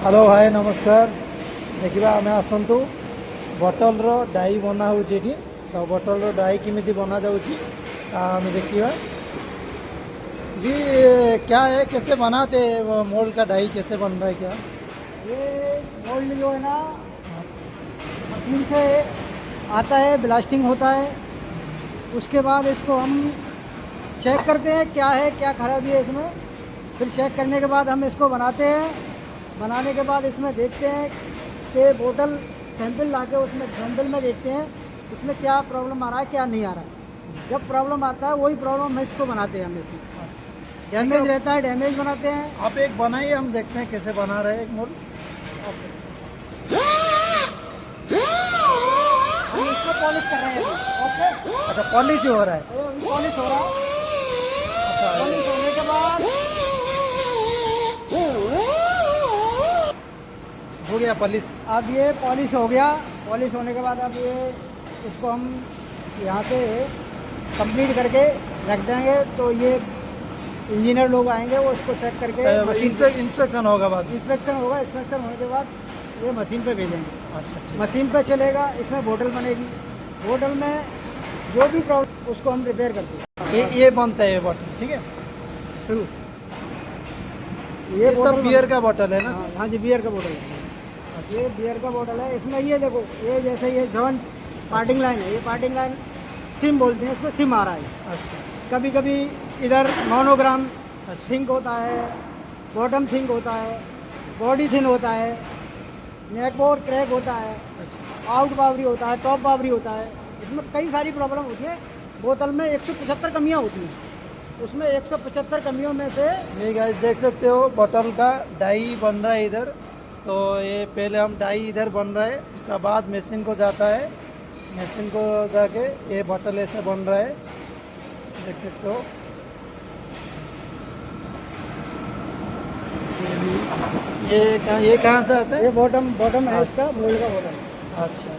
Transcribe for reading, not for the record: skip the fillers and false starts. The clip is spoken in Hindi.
हेलो हाय नमस्कार। देखा आम आसतु बटल डाई बना हो तो बटल डाई किमिति बना जाऊँगी आम देखा जी। क्या है, कैसे बनाते हैं मोल्ड का डाई, कैसे बन रहा है क्या? ये मोल्ड जो है ना मशीन से आता है, ब्लास्टिंग होता है। उसके बाद इसको हम चेक करते हैं क्या है, क्या खराबी है इसमें। फिर चेक करने के बाद हम इसको बनाते हैं। बनाने के बाद इसमें देखते हैं कि बोतल सैंपल ला के उसमें सैंपल में देखते हैं इसमें क्या प्रॉब्लम आ रहा है, क्या नहीं आ रहा है। जब प्रॉब्लम आता है वही प्रॉब्लम हम इसको बनाते हैं। हम इसमें डैमेज रहता है, डैमेज बनाते हैं। आप एक बनाइए, हम देखते हैं कैसे बना रहे हैं एक मोल्ड। हम इसको पॉलिश कर रहे हैं अभी। ओके, अच्छा, पॉलिश ही हो रहा है। पॉलिश हो रहा है। अच्छा, पॉलिश होने के बाद हो गया पॉलिश। अब ये पॉलिश हो गया। पॉलिश होने के बाद अब ये इसको हम यहाँ से कंप्लीट करके रख देंगे। तो ये इंजीनियर लोग आएंगे, वो इसको चेक करके मशीन इंस्पेक्शन होगा बाद में। इंस्पेक्शन होगा। इंस्पेक्शन होने के बाद ये मशीन पे भेजेंगे। अच्छा ठीक। मशीन पे चलेगा, इसमें बोतल बनेगी। बोतल में जो भी प्रॉब्लम उसको हम रिपेयर करते हैं। ये बनता है ये बॉटल, ठीक है। शुरू ये सब बोतल बियर का बॉटल है ना? हाँ जी, बियर का बोतल है। ये बियर का बोतल है। इसमें ये देखो, ये जैसे ये जॉइंट पार्टिंग लाइन है, ये पार्टिंग लाइन सिम बोलते हैं इसको। सिम आ रहा है। अच्छा कभी कभी इधर मोनोग्राम अच्छा थिंक होता है, बॉटम थिंक होता है, बॉडी थिन होता है, नेक बोर क्रैक होता है, अच्छा। आउट बावरी होता है, टॉप बावरी होता है। इसमें कई सारी प्रॉब्लम होती है। बोतल में 175 कमियाँ होती हैं। उसमें 175 कमियों में से ये गाइस देख सकते हो, बॉटल का डाई बन रहा है इधर। तो ये पहले हम डाई इधर बन रहा है, उसका बाद मशीन को जाता है। मशीन को जाके ये बॉटल ऐसे बन रहा है, देख सकते हो। ये कहाँ से आता है? ये बॉटम है इसका, मोल्ड का बॉटम। अच्छा।